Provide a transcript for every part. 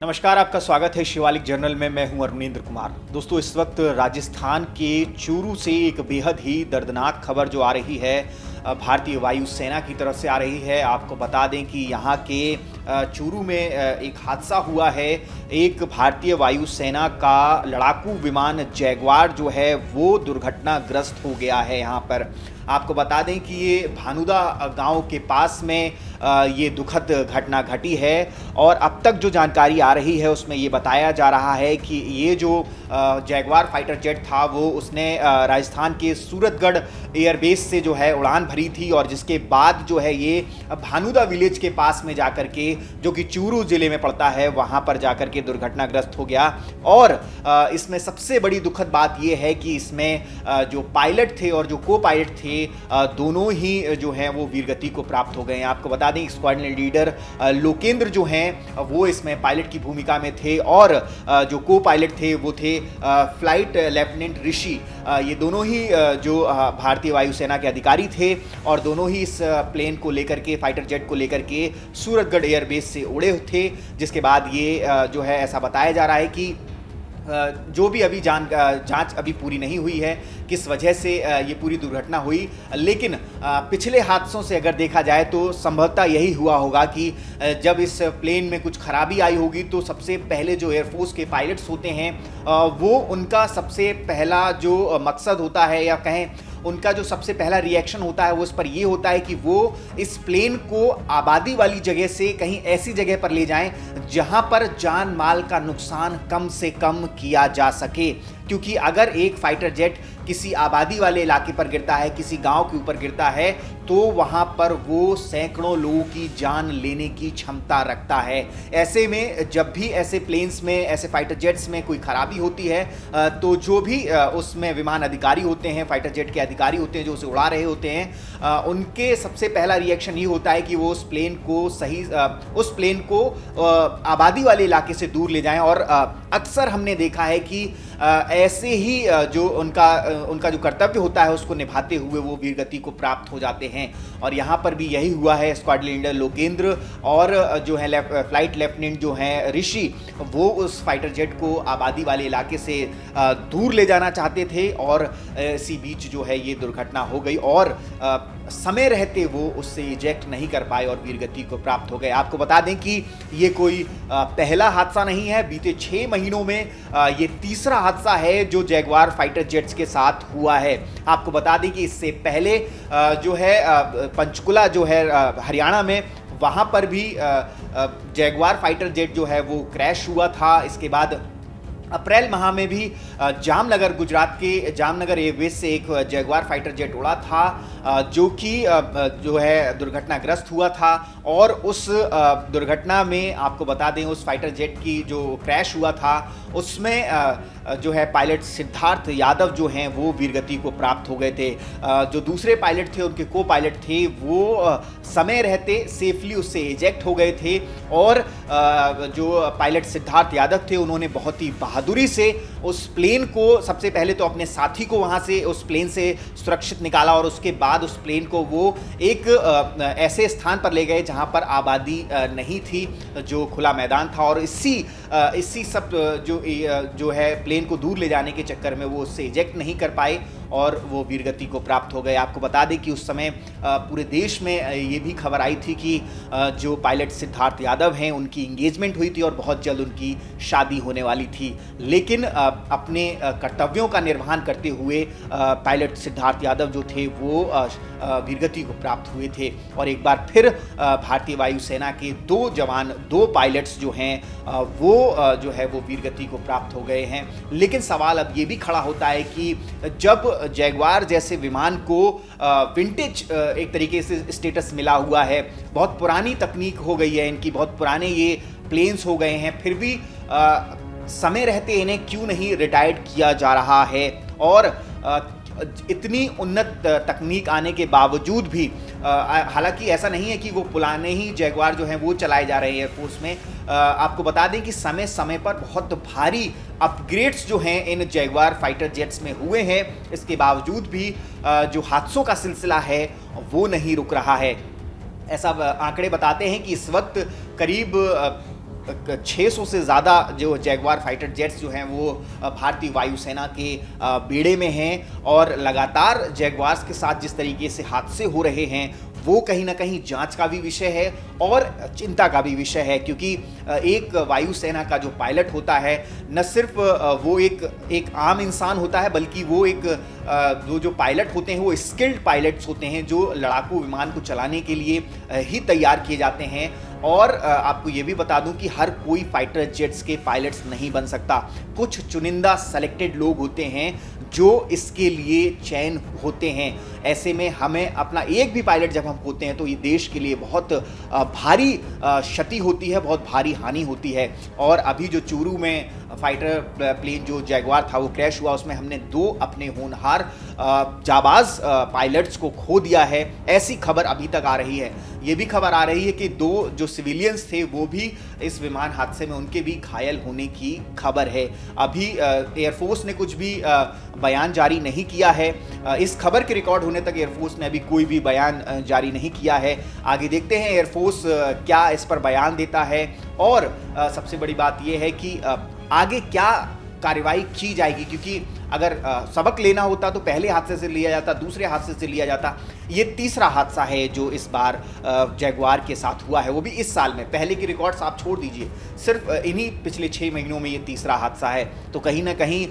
नमस्कार, आपका स्वागत है शिवालिक जर्नल में। मैं हूं अरुणेंद्र कुमार। दोस्तों, इस वक्त राजस्थान के चूरू से एक बेहद ही दर्दनाक खबर जो आ रही है भारतीय वायुसेना की तरफ से आ रही है। आपको बता दें कि यहाँ के चूरू में एक हादसा हुआ है। एक भारतीय वायुसेना का लड़ाकू विमान जैगवार जो है वो दुर्घटनाग्रस्त हो गया है। यहाँ पर आपको बता दें कि ये भानुदा गांव के पास में ये दुखद घटना घटी है और अब तक जो जानकारी आ रही है उसमें ये बताया जा रहा है कि ये जो जैगवार फाइटर जेट था वो उसने राजस्थान के सूरतगढ़ एयरबेस से जो है उड़ान भरी थी और जिसके बाद जो है ये भानुदा विलेज के पास में जाकर के, जो कि चूरू जिले में पड़ता है, वहाँ पर जाकर के दुर्घटनाग्रस्त हो गया। और इसमें सबसे बड़ी दुखद बात ये है कि इसमें जो पायलट थे और जो को पायलट थे दोनों ही जो हैं वो वीरगति को प्राप्त हो गए हैं। आपको बता दें स्क्वाड्रन लीडर लोकेंद्र जो हैं वो इसमें पायलट की भूमिका में थे और जो को पायलट थे वो थे फ्लाइट लेफ्टिनेंट ऋषि। ये दोनों ही जो भारतीय वायुसेना के अधिकारी थे और दोनों ही इस प्लेन को लेकर के, फाइटर जेट को लेकर के सूरतगढ़ एयरबेस से उड़े थे। जिसके बाद ये जो है ऐसा बताया जा रहा है कि जो भी अभी जांच अभी पूरी नहीं हुई है किस वजह से ये पूरी दुर्घटना हुई, लेकिन पिछले हादसों से अगर देखा जाए तो संभवतः यही हुआ होगा कि जब इस प्लेन में कुछ खराबी आई होगी तो सबसे पहले जो एयरफोर्स के पायलट्स होते हैं वो उनका सबसे पहला जो मकसद होता है या कहें उनका जो सबसे पहला रिएक्शन होता है वो इस पर ये होता है कि वो इस प्लेन को आबादी वाली जगह से कहीं ऐसी जगह पर ले जाएं जहां पर जान माल का नुकसान कम से कम किया जा सके। क्योंकि अगर एक फाइटर जेट किसी आबादी वाले इलाके पर गिरता है, किसी गांव के ऊपर गिरता है, तो वहां पर वो सैकड़ों लोगों की जान लेने की क्षमता रखता है। ऐसे में जब भी ऐसे प्लेन्स में, ऐसे फाइटर जेट्स में कोई खराबी होती है तो जो भी उसमें विमान अधिकारी होते हैं, फाइटर जेट के अधिकारी होते हैं जो उसे उड़ा रहे होते हैं, उनके सबसे पहला रिएक्शन ये होता है कि वो उस प्लेन को आबादी वाले इलाके से दूर ले जाएं। और अक्सर हमने देखा है कि ऐसे ही जो उनका जो कर्तव्य होता है उसको निभाते हुए वो वीरगति को प्राप्त हो जाते हैं। और यहाँ पर भी यही हुआ है। स्क्वाड्रन लीडर लोकेंद्र और जो है फ्लाइट लेफ्टिनेंट जो हैं ऋषि, वो उस फाइटर जेट को आबादी वाले इलाके से दूर ले जाना चाहते थे और इसी बीच जो है ये दुर्घटना हो गई और समय रहते वो उससे इजेक्ट नहीं कर पाए और वीरगति को प्राप्त हो गए। आपको बता दें कि ये कोई पहला हादसा नहीं है। बीते 6 महीनों में ये तीसरा हादसा है जो जैगवार फाइटर जेट्स के साथ हुआ है। आपको बता दें कि इससे पहले जो है पंचकुला जो है हरियाणा में, वहाँ पर भी जैगवार फाइटर जेट जो है वो क्रैश हुआ था। इसके बाद अप्रैल माह में भी जामनगर, गुजरात के जामनगर एयरबेस से एक जैगवार फाइटर जेट उड़ा था जो कि जो है दुर्घटनाग्रस्त हुआ था। और उस दुर्घटना में आपको बता दें उस फाइटर जेट की जो क्रैश हुआ था उसमें जो है पायलट सिद्धार्थ यादव जो हैं वो वीरगति को प्राप्त हो गए थे। जो दूसरे पायलट थे, उनके को पायलट थे, वो समय रहते सेफली उससे इजेक्ट हो गए थे। और जो पायलट सिद्धार्थ यादव थे उन्होंने बहुत ही बहादुरी से उस प्लेन को, सबसे पहले तो अपने साथी को वहाँ से उस प्लेन से सुरक्षित निकाला और उसके बाद उस प्लेन को वो एक ऐसे स्थान पर ले गए जहाँ पर आबादी नहीं थी, जो खुला मैदान था। और इसी सब जो है प्लेन को दूर ले जाने के चक्कर में वो उससे इजेक्ट नहीं कर पाए और वो वीरगति को प्राप्त हो गए। आपको बता दें कि उस समय पूरे देश में ये भी खबर आई थी कि जो पायलट सिद्धार्थ यादव हैं उनकी एंगेजमेंट हुई थी और बहुत जल्द उनकी शादी होने वाली थी। लेकिन अपने कर्तव्यों का निर्वहन करते हुए पायलट सिद्धार्थ यादव जो थे वो वीरगति को प्राप्त हुए थे। और एक बार फिर भारतीय वायुसेना के 2 जवान, 2 पायलट्स जो हैं वो जो है वो वीरगति को प्राप्त हो गए हैं। लेकिन सवाल अब ये भी खड़ा होता है कि जब जैगवार जैसे विमान को विंटेज एक तरीके से स्टेटस मिला हुआ है, बहुत पुरानी तकनीक हो गई है इनकी, बहुत पुराने ये प्लेन्स हो गए हैं, फिर भी समय रहते इन्हें क्यों नहीं रिटायर्ड किया जा रहा है। और इतनी उन्नत तकनीक आने के बावजूद भी हालांकि ऐसा नहीं है कि वो पुराने ही जैगवार जो हैं वो चलाए जा रहे हैं एयरफोर्स में। आपको बता दें कि समय समय पर बहुत भारी अपग्रेड्स जो हैं इन जैगवार फाइटर जेट्स में हुए हैं। इसके बावजूद भी जो हादसों का सिलसिला है वो नहीं रुक रहा है। ऐसा आंकड़े बताते हैं कि इस वक्त करीब 600 से ज़्यादा जो जैगवार फाइटर जेट्स जो हैं वो भारतीय वायुसेना के बेड़े में हैं और लगातार जैगवार्स के साथ जिस तरीके से हादसे हो रहे हैं वो कहीं ना कहीं जांच का भी विषय है और चिंता का भी विषय है, क्योंकि एक वायुसेना का जो पायलट होता है न सिर्फ वो एक आम इंसान होता है, बल्कि वो एक जो पायलट होते हैं वो स्किल्ड पायलट्स होते हैं जो लड़ाकू विमान को चलाने के लिए ही तैयार किए जाते हैं। और आपको ये भी बता दूं कि हर कोई फाइटर जेट्स के पायलट्स नहीं बन सकता, कुछ चुनिंदा सेलेक्टेड लोग होते हैं जो इसके लिए चयन होते हैं। ऐसे में हमें अपना एक भी पायलट जब हम होते हैं तो ये देश के लिए बहुत भारी क्षति होती है, बहुत भारी हानि होती है। और अभी जो चूरू में फाइटर प्लेन जो जैगवार था वो क्रैश हुआ, उसमें हमने 2 अपने होनहार जाबाज पायलट्स को खो दिया है, ऐसी खबर अभी तक आ रही है। ये भी खबर आ रही है कि 2 जो सिविलियंस थे वो भी इस विमान हादसे में उनके भी घायल होने की खबर है। अभी एयरफोर्स ने कुछ भी बयान जारी नहीं किया है। इस खबर के रिकॉर्ड होने तक एयरफोर्स ने अभी कोई भी बयान जारी नहीं किया है। आगे देखते हैं एयरफोर्स क्या इस पर बयान देता है और सबसे बड़ी बात यह है कि आगे क्या कार्रवाई की जाएगी, क्योंकि अगर सबक लेना होता तो पहले हादसे से लिया जाता, दूसरे हादसे से लिया जाता। ये तीसरा हादसा है जो इस बार जैगवार के साथ हुआ है, वो भी इस साल में। पहले की रिकॉर्ड्स आप छोड़ दीजिए, सिर्फ इन्हीं पिछले 6 महीनों में ये तीसरा हादसा है। तो कहीं ना कहीं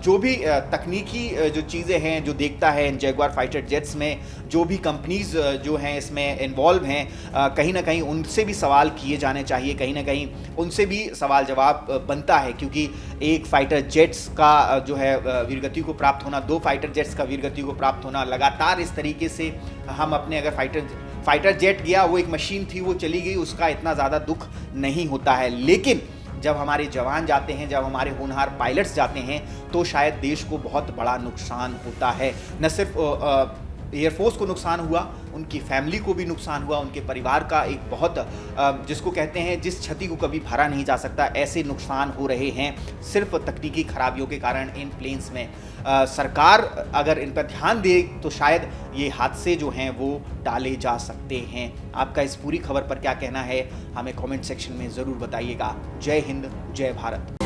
जो भी तकनीकी जो चीज़ें हैं जो देखता है इन जैगवार फाइटर जेट्स में, जो भी कंपनीज जो हैं इसमें इन्वॉल्व हैं, कहीं ना कहीं उनसे भी सवाल किए जाने चाहिए, कहीं ना कहीं उनसे भी सवाल जवाब बनता है। क्योंकि एक फाइटर जेट्स का जो है वीरगति को प्राप्त होना, 2 फाइटर जेट्स का वीरगति को प्राप्त होना, लगातार इस तरीके से हम अपने अगर फाइटर जेट गया, वो एक मशीन थी, वो चली गई, उसका इतना ज़्यादा दुख नहीं होता है। लेकिन जब हमारे जवान जाते हैं, जब हमारे होनहार पायलट्स जाते हैं, तो शायद देश को बहुत बड़ा नुकसान होता है। न सिर्फ एयरफोर्स को नुकसान हुआ, उनकी फैमिली को भी नुकसान हुआ, उनके परिवार का एक बहुत जिसको कहते हैं जिस क्षति को कभी भरा नहीं जा सकता, ऐसे नुकसान हो रहे हैं सिर्फ तकनीकी खराबियों के कारण इन प्लेन्स में। सरकार अगर इन पर ध्यान दे तो शायद ये हादसे जो हैं वो टाले जा सकते हैं। आपका इस पूरी खबर पर क्या कहना है, हमें कमेंट सेक्शन में ज़रूर बताइएगा। जय हिंद, जय भारत।